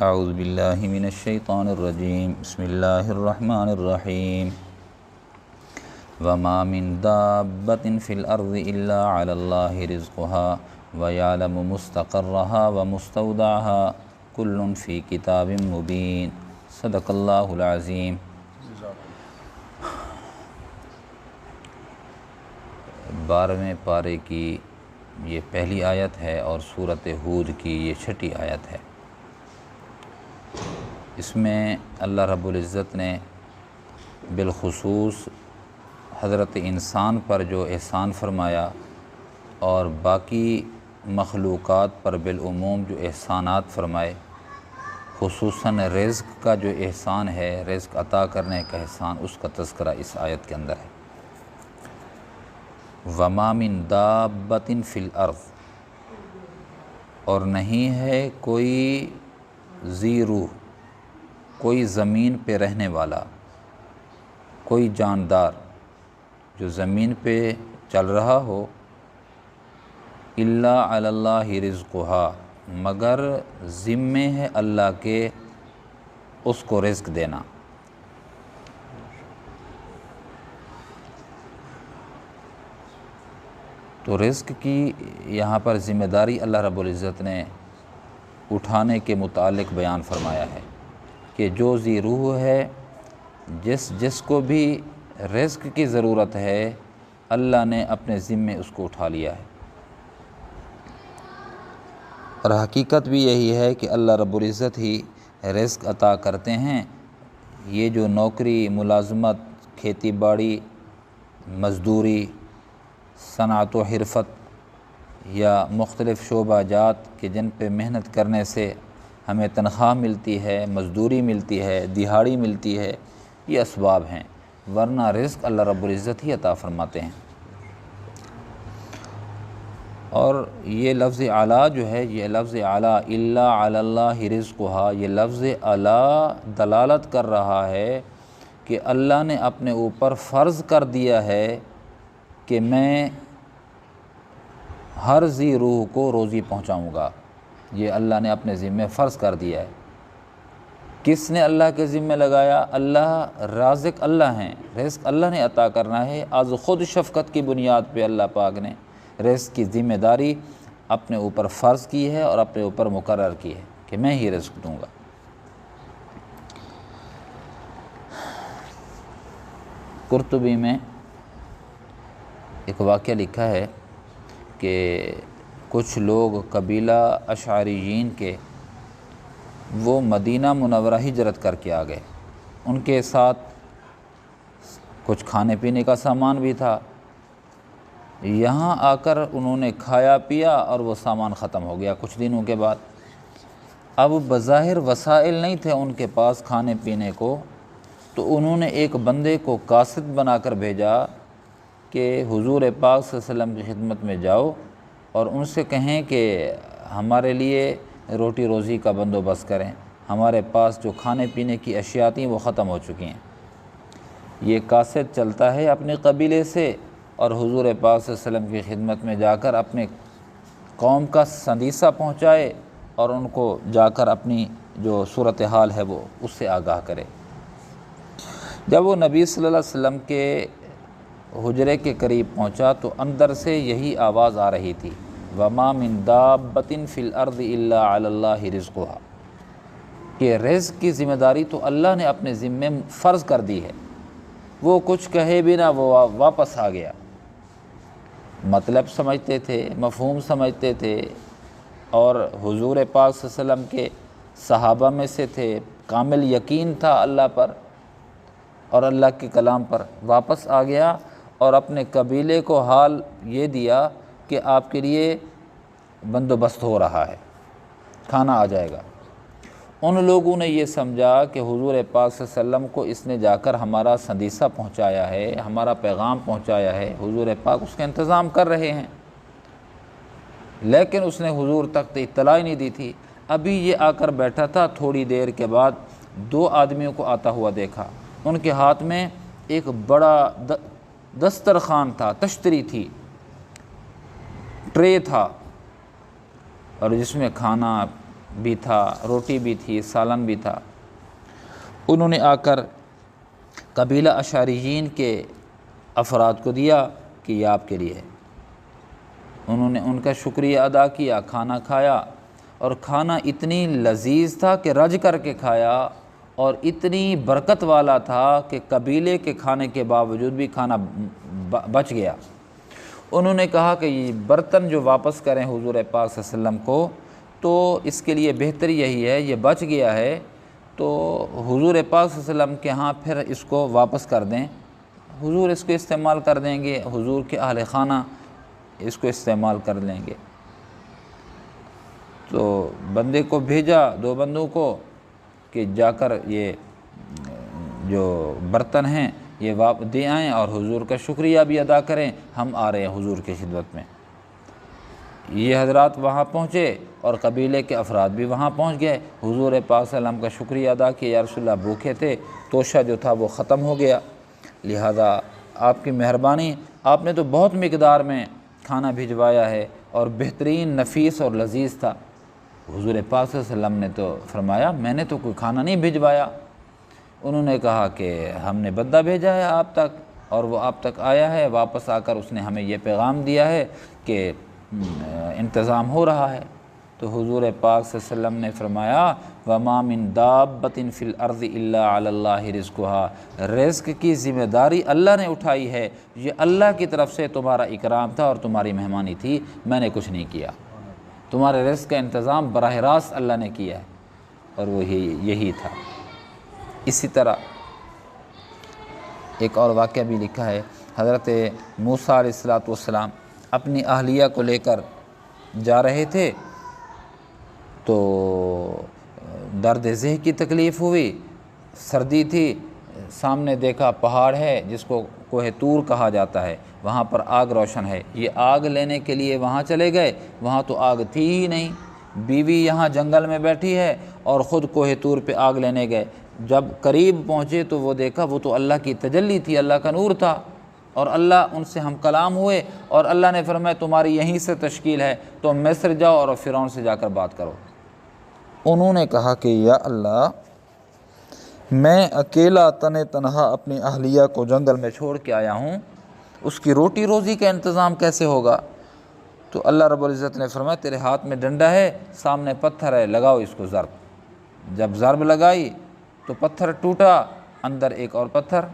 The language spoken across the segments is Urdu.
اعوذ باللہ من الشیطان الرجیم بسم اللہ الرحمن الرحیم وما من دابۃ فی الارض الا علی اللہ رزقها ویعلم مستقرها ومستودعها کل فی کتاب مبین صدق اللہ العظیم۔ 12ویں پارے کی یہ پہلی آیت ہے اور سورۃ ہود کی یہ 6ٹھی آیت ہے۔ اس میں اللہ رب العزت نے بالخصوص حضرت انسان پر جو احسان فرمایا اور باقی مخلوقات پر بالعموم جو احسانات فرمائے، خصوصاً رزق کا جو احسان ہے، رزق عطا کرنے کا احسان، اس کا تذکرہ اس آیت کے اندر ہے۔ وما من دابۃ فی الارض، اور نہیں ہے کوئی ذی روح، کوئی زمین پہ رہنے والا، کوئی جاندار جو زمین پہ چل رہا ہو، الا علی اللہ رزقها، مگر ذمے ہے اللہ کے اس کو رزق دینا۔ تو رزق کی یہاں پر ذمہ داری اللہ رب العزت نے اٹھانے کے متعلق بیان فرمایا ہے کہ جو ذی روح ہے، جس کو بھی رزق کی ضرورت ہے، اللہ نے اپنے ذمے اس کو اٹھا لیا ہے۔ اور حقیقت بھی یہی ہے کہ اللہ رب العزت ہی رزق عطا کرتے ہیں۔ یہ جو نوکری، ملازمت، کھیتی باڑی، مزدوری، صنعت و حرفت یا مختلف شعبہ جات کہ جن پہ محنت کرنے سے ہمیں تنخواہ ملتی ہے، مزدوری ملتی ہے، دہاڑی ملتی ہے، یہ اسباب ہیں، ورنہ رزق اللہ رب العزت ہی عطا فرماتے ہیں۔ اور یہ لفظ اعلیٰ جو ہے، یہ لفظ اعلیٰ الا علی اللہ رزقها، یہ لفظ اعلیٰ دلالت کر رہا ہے کہ اللہ نے اپنے اوپر فرض کر دیا ہے کہ میں ہر ذی روح کو روزی پہنچاؤں گا۔ یہ اللہ نے اپنے ذمے فرض کر دیا ہے۔ کس نے اللہ کے ذمے لگایا؟ اللہ رازق اللہ ہیں، رزق اللہ نے عطا کرنا ہے۔ از خود شفقت کی بنیاد پہ اللہ پاک نے رزق کی ذمہ داری اپنے اوپر فرض کی ہے اور اپنے اوپر مقرر کی ہے کہ میں ہی رزق دوں گا۔ قرطبی میں ایک واقعہ لکھا ہے کہ کچھ لوگ قبیلہ اشعریین کے وہ مدینہ منورہ ہجرت کر کے آ گئے۔ ان کے ساتھ کچھ کھانے پینے کا سامان بھی تھا۔ یہاں آ کر انہوں نے کھایا پیا اور وہ سامان ختم ہو گیا کچھ دنوں کے بعد۔ اب بظاہر وسائل نہیں تھے ان کے پاس کھانے پینے کو، تو انہوں نے ایک بندے کو قاصد بنا کر بھیجا کہ حضور پاک صلی اللہ علیہ وسلم کی خدمت میں جاؤ اور ان سے کہیں کہ ہمارے لیے روٹی روزی کا بندوبست کریں، ہمارے پاس جو کھانے پینے کی اشیاء تھیں وہ ختم ہو چکی ہیں۔ یہ قاصد چلتا ہے اپنے قبیلے سے اور حضور پاک صلی اللہ علیہ وسلم کی خدمت میں جا کر اپنے قوم کا سندیسہ پہنچائے اور ان کو جا کر اپنی جو صورتحال ہے وہ اس سے آگاہ کرے۔ جب وہ نبی صلی اللہ علیہ وسلم کے حجرے کے قریب پہنچا تو اندر سے یہی آواز آ رہی تھی، وما من دابۃ فی الارض الا علی اللہ رزقها، کہ رزق کی ذمہ داری تو اللہ نے اپنے ذمے فرض کر دی ہے۔ وہ کچھ کہے بنا وہ واپس آ گیا۔ مطلب سمجھتے تھے، مفہوم سمجھتے تھے، اور حضور پاک صلی اللہ علیہ وسلم کے صحابہ میں سے تھے، کامل یقین تھا اللہ پر اور اللہ کے کلام پر۔ واپس آ گیا اور اپنے قبیلے کو حال یہ دیا کہ آپ کے لیے بندوبست ہو رہا ہے، کھانا آ جائے گا۔ ان لوگوں نے یہ سمجھا کہ حضور پاک صلی اللہ علیہ وسلم کو اس نے جا کر ہمارا سندیسہ پہنچایا ہے، ہمارا پیغام پہنچایا ہے، حضور پاک اس کا انتظام کر رہے ہیں، لیکن اس نے حضور تک اطلاع ہی نہیں دی تھی۔ ابھی یہ آ کر بیٹھا تھا، تھوڑی دیر کے بعد 2 آدمیوں کو آتا ہوا دیکھا۔ ان کے ہاتھ میں ایک بڑا دسترخوان تھا، تشتری تھی، ٹرے تھا، اور جس میں کھانا بھی تھا، روٹی بھی تھی، سالن بھی تھا۔ انہوں نے آ کر قبیلہ اشعریین کے افراد کو دیا کہ یہ آپ کے لیے ہے۔ انہوں نے ان کا شکریہ ادا کیا، کھانا کھایا، اور کھانا اتنی لذیذ تھا کہ رج کر کے کھایا، اور اتنی برکت والا تھا کہ قبیلے کے کھانے کے باوجود بھی کھانا بچ گیا۔ انہوں نے کہا کہ یہ برتن جو واپس کریں حضور پاک صلی اللہ علیہ وسلم کو، تو اس کے لیے بہتری یہی ہے، یہ بچ گیا ہے تو حضور پاک صلی اللہ علیہ وسلم کے ہاں پھر اس کو واپس کر دیں، حضور اس کو استعمال کر دیں گے، حضور کے اہل خانہ اس کو استعمال کر لیں گے۔ تو بندے کو بھیجا، 2 بندوں کو، کہ جا کر یہ جو برتن ہیں یہ دے آئیں اور حضور کا شکریہ بھی ادا کریں، ہم آ رہے ہیں حضور کی خدمت میں۔ یہ حضرات وہاں پہنچے اور قبیلے کے افراد بھی وہاں پہنچ گئے، حضور پاک صلی اللہ علیہ وسلم کا شکریہ ادا کیا، یا رسول اللہ بھوکے تھے، توشہ جو تھا وہ ختم ہو گیا، لہذا آپ کی مہربانی، آپ نے تو بہت مقدار میں کھانا بھجوایا ہے اور بہترین، نفیس اور لذیذ تھا۔ حضور پاک صلی اللہ علیہ وسلم نے تو فرمایا میں نے تو کوئی کھانا نہیں بھجوایا۔ انہوں نے کہا کہ ہم نے بندہ بھیجا ہے آپ تک، اور وہ آپ تک آیا ہے، واپس آ کر اس نے ہمیں یہ پیغام دیا ہے کہ انتظام ہو رہا ہے۔ تو حضور پاک صلی اللہ علیہ وسلم نے فرمایا وَمَا مِن دَابَّةٍ فِي الْأَرْضِ إِلَّا عَلَى اللَّهِ رِزْقُهَا، رزق کی ذمہ داری اللہ نے اٹھائی ہے، یہ اللہ کی طرف سے تمہارا اکرام تھا اور تمہاری مہمانی تھی، میں نے کچھ نہیں کیا، تمہارے رزق کا انتظام براہ راست اللہ نے کیا ہے، اور وہ یہی تھا۔ اسی طرح ایک اور واقعہ بھی لکھا ہے، حضرت موسیٰ علیہ السلام اپنی اہلیہ کو لے کر جا رہے تھے تو درد ذہ کی تکلیف ہوئی، سردی تھی، سامنے دیکھا پہاڑ ہے جس کو کوہ طور کہا جاتا ہے، وہاں پر آگ روشن ہے، یہ آگ لینے کے لیے وہاں چلے گئے، وہاں تو آگ تھی ہی نہیں، بیوی یہاں جنگل میں بیٹھی ہے اور خود کوہ طور پہ آگ لینے گئے۔ جب قریب پہنچے تو وہ دیکھا وہ تو اللہ کی تجلی تھی، اللہ کا نور تھا، اور اللہ ان سے ہم کلام ہوئے، اور اللہ نے فرمایا تمہاری یہیں سے تشکیل ہے، تو مصر جاؤ اور فرعون سے جا کر بات کرو۔ انہوں نے کہا کہ یا اللہ، میں اکیلا تنہا اپنی اہلیہ کو جنگل میں چھوڑ کے آیا ہوں، اس کی روٹی روزی کا انتظام کیسے ہوگا؟ تو اللہ رب العزت نے فرمایا تیرے ہاتھ میں ڈنڈا ہے، سامنے پتھر ہے، لگاؤ اس کو ضرب۔ جب ضرب لگائی تو پتھر ٹوٹا، اندر ایک اور پتھر،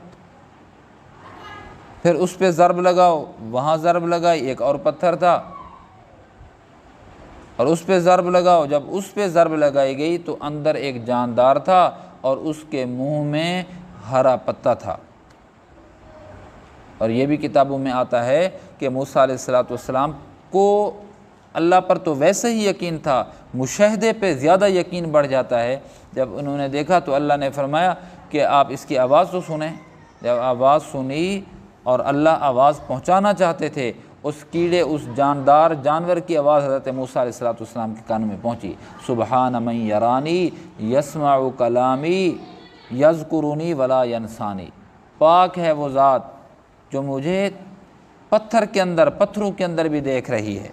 پھر اس پہ ضرب لگاؤ، وہاں ضرب لگائی، ایک اور پتھر تھا، اور اس پہ ضرب لگاؤ، جب اس پہ ضرب لگائی گئی تو اندر ایک جاندار تھا اور اس کے منہ میں ہرا پتا تھا۔ اور یہ بھی کتابوں میں آتا ہے کہ موسیٰ علیہ السلام کو اللہ پر تو ویسے ہی یقین تھا، مشاہدے پہ زیادہ یقین بڑھ جاتا ہے۔ جب انہوں نے دیکھا تو اللہ نے فرمایا کہ آپ اس کی آواز تو سنیں۔ جب آواز سنی اور اللہ آواز پہنچانا چاہتے تھے، اس کیڑے، اس جاندار جانور کی آواز حضرت موسیٰ علیہ السلام کے کانوں میں پہنچی، سبحان من یرانی یسمع کلامی یذکرنی ولا ینسانی، پاک ہے وہ ذات جو مجھے پتھروں کے اندر بھی دیکھ رہی ہے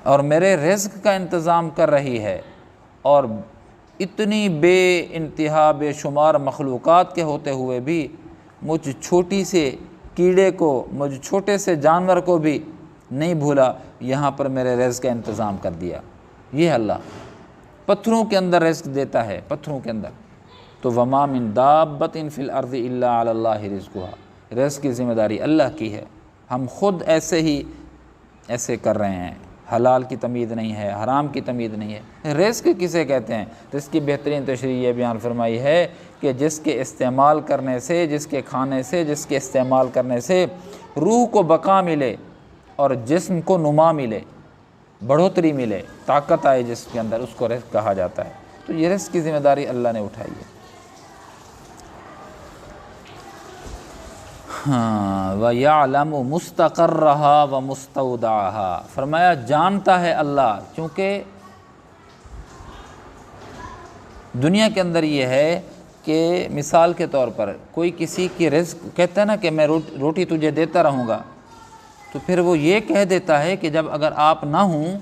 اور میرے رزق کا انتظام کر رہی ہے، اور اتنی بے انتہا بے شمار مخلوقات کے ہوتے ہوئے بھی مجھ چھوٹی سے کیڑے کو، مجھ چھوٹے سے جانور کو بھی نہیں بھولا، یہاں پر میرے رزق کا انتظام کر دیا۔ یہ اللہ پتھروں کے اندر رزق دیتا ہے، پتھروں کے اندر۔ تو وما من دابۃ فی الارض الا علی اللہ رزقها، رزق کی ذمہ داری اللہ کی ہے، ہم خود ایسے کر رہے ہیں، حلال کی تمیز نہیں ہے، حرام کی تمیز نہیں ہے۔ رزق کسے کہتے ہیں؟ رزق کی بہترین تشریح یہ بیان فرمائی ہے کہ جس کے استعمال کرنے سے، جس کے کھانے سے، جس کے استعمال کرنے سے روح کو بقا ملے اور جسم کو نما ملے، بڑھوتری ملے، طاقت آئے جسم کے اندر، اس کو رزق کہا جاتا ہے۔ تو یہ رزق کی ذمہ داری اللہ نے اٹھائی ہے۔ وَيَعْلَمُ مُسْتَقَرَّهَا وَمُسْتَوْدَعَهَا، فرمایا جانتا ہے اللہ، چونکہ دنیا کے اندر یہ ہے کہ مثال کے طور پر کوئی کسی کی رزق کہتا ہے نا کہ میں روٹی تجھے دیتا رہوں گا، تو پھر وہ یہ کہہ دیتا ہے کہ جب اگر آپ نہ ہوں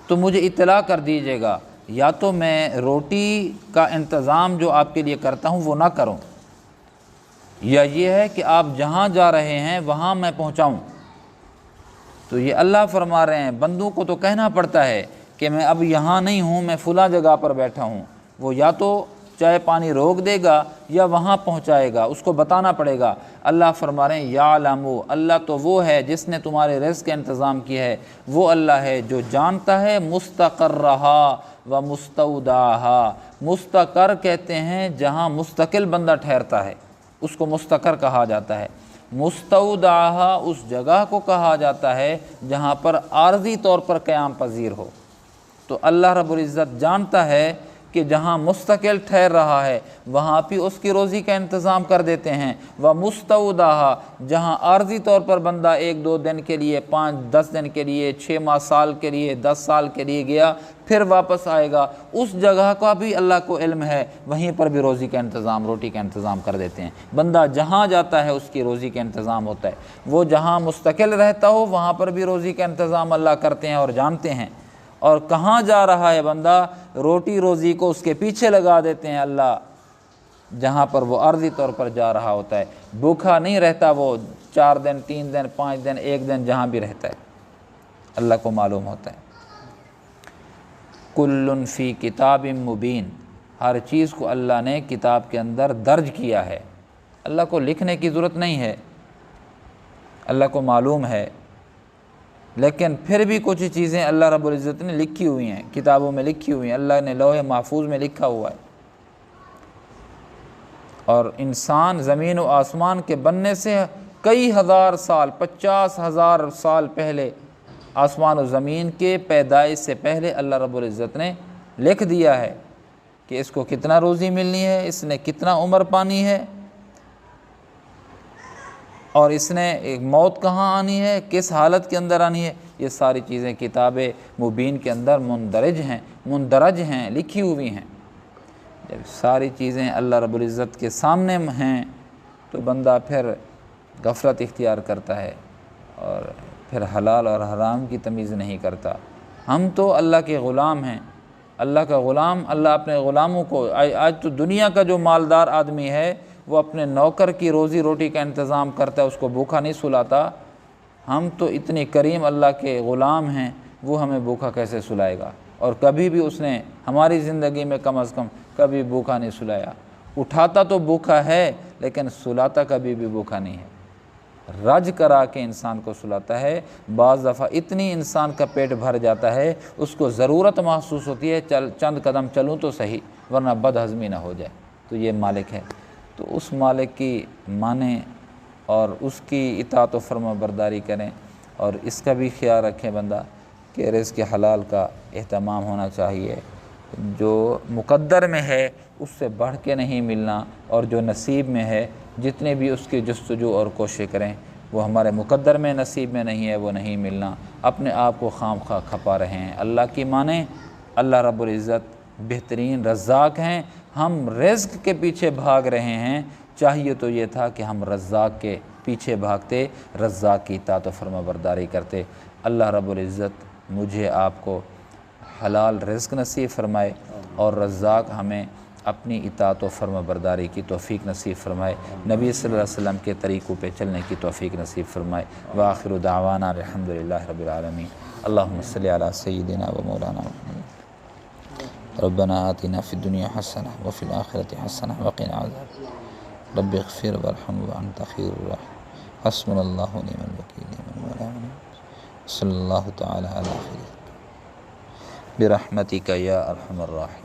تو مجھے اطلاع کر دیجیے گا، یا تو میں روٹی کا انتظام جو آپ کے لیے کرتا ہوں وہ نہ کروں، یا یہ ہے کہ آپ جہاں جا رہے ہیں وہاں میں پہنچاؤں۔ تو یہ اللہ فرما رہے ہیں بندوں کو تو کہنا پڑتا ہے کہ میں اب یہاں نہیں ہوں، میں فلاں جگہ پر بیٹھا ہوں، وہ یا تو چائے پانی روک دے گا یا وہاں پہنچائے گا، اس کو بتانا پڑے گا۔ اللہ فرما رہے ہیں یعلمو، اللہ تو وہ ہے جس نے تمہارے رزق کا انتظام کیا ہے، وہ اللہ ہے جو جانتا ہے مستقرہا و مستودعہا۔ مستقر کہتے ہیں جہاں مستقل بندہ ٹھہرتا ہے، اس کو مستقر کہا جاتا ہے۔ مستودعہا اس جگہ کو کہا جاتا ہے جہاں پر عارضی طور پر قیام پذیر ہو۔ تو اللہ رب العزت جانتا ہے کہ جہاں مستقل ٹھہر رہا ہے وہاں بھی اس کی روزی کا انتظام کر دیتے ہیں۔ ومستودعہا جہاں عارضی طور پر بندہ 1-2 دن کے لیے، 5-10 دن کے لیے، 6 ماہ، سال کے لیے، 10 سال کے لیے گیا پھر واپس آئے گا، اس جگہ کا بھی اللہ کو علم ہے، وہیں پر بھی روزی کا انتظام، روٹی کا انتظام کر دیتے ہیں۔ بندہ جہاں جاتا ہے اس کی روزی کا انتظام ہوتا ہے، وہ جہاں مستقل رہتا ہو وہاں پر بھی روزی کا انتظام اللہ کرتے ہیں اور جانتے ہیں، اور کہاں جا رہا ہے بندہ روٹی روزی کو اس کے پیچھے لگا دیتے ہیں اللہ، جہاں پر وہ عارضی طور پر جا رہا ہوتا ہے۔ بھوکا نہیں رہتا وہ 4 دن، 3 دن، 5 دن، 1 دن، جہاں بھی رہتا ہے اللہ کو معلوم ہوتا ہے۔ کل فی کتاب مبین، ہر چیز کو اللہ نے کتاب کے اندر درج کیا ہے، اللہ کو لکھنے کی ضرورت نہیں ہے، اللہ کو معلوم ہے، لیکن پھر بھی کچھ چیزیں اللہ رب العزت نے لکھی ہوئی ہیں، کتابوں میں لکھی ہوئی ہیں، اللہ نے لوح محفوظ میں لکھا ہوا ہے۔ اور انسان زمین و آسمان کے بننے سے کئی ہزار سال، 50,000 سال پہلے، آسمان و زمین کے پیدائش سے پہلے اللہ رب العزت نے لکھ دیا ہے کہ اس کو کتنا روزی ملنی ہے، اس نے کتنا عمر پانی ہے، اور اس نے ایک موت کہاں آنی ہے، کس حالت کے اندر آنی ہے۔ یہ ساری چیزیں کتاب مبین کے اندر مندرج ہیں، لکھی ہوئی ہیں۔ جب ساری چیزیں اللہ رب العزت کے سامنے ہیں تو بندہ پھر غفلت اختیار کرتا ہے اور پھر حلال اور حرام کی تمیز نہیں کرتا۔ ہم تو اللہ کے غلام ہیں، اللہ کا غلام، اللہ اپنے غلاموں کو، آج تو دنیا کا جو مالدار آدمی ہے وہ اپنے نوکر کی روزی روٹی کا انتظام کرتا ہے، اس کو بھوکا نہیں سلاتا۔ ہم تو اتنے کریم اللہ کے غلام ہیں، وہ ہمیں بھوکا کیسے سلائے گا؟ اور کبھی بھی اس نے ہماری زندگی میں کم از کم کبھی بھوکا نہیں سلایا۔ اٹھاتا تو بھوکا ہے لیکن سلاتا کبھی بھی بھوکا نہیں ہے، رج کرا کے انسان کو سلاتا ہے۔ بعض دفعہ اتنی انسان کا پیٹ بھر جاتا ہے اس کو ضرورت محسوس ہوتی ہے چند قدم چلوں تو صحیح ورنہ بد ہضمی نہ ہو جائے، تو یہ مالک ہے۔ تو اس مالک کی مانیں اور اس کی اطاعت و فرما برداری کریں، اور اس کا بھی خیال رکھیں بندہ کہ رزق حلال کا اہتمام ہونا چاہیے، جو مقدر میں ہے اس سے بڑھ کے نہیں ملنا، اور جو نصیب میں ہے جتنے بھی اس کی جستجو اور کوشش کریں وہ ہمارے مقدر میں، نصیب میں نہیں ہے، وہ نہیں ملنا، اپنے آپ کو خام خواہ کھپا رہے ہیں۔ اللہ کی مانیں، اللہ رب العزت بہترین رزاق ہیں، ہم رزق کے پیچھے بھاگ رہے ہیں، چاہیے تو یہ تھا کہ ہم رزاق کے پیچھے بھاگتے، رزاق کی اطاعت و فرما برداری کرتے۔ اللہ رب العزت مجھے آپ کو حلال رزق نصیب فرمائے، اور رزاق ہمیں اپنی اطاعت و فرما برداری کی توفیق نصیب فرمائے، نبی صلی اللہ علیہ وسلم کے طریقوں پہ چلنے کی توفیق نصیب فرمائے۔ وآخر دعوانا الحمدللہ رب العالمین۔ اللہم صلی علی سیدنا و مولانا محمد۔ ربنا آتنا فی الدنیا حسنہ وفی الآخرۃ حسنہ وقنا عذاب، رب اغفر وارحم وانت خیر الراحمین، حسبنا اللہ ونعم الوکیل نعم المولا ونعم النصیر، صلی اللہ تعالی علی خیر برحمتک یا ارحم الراحمین۔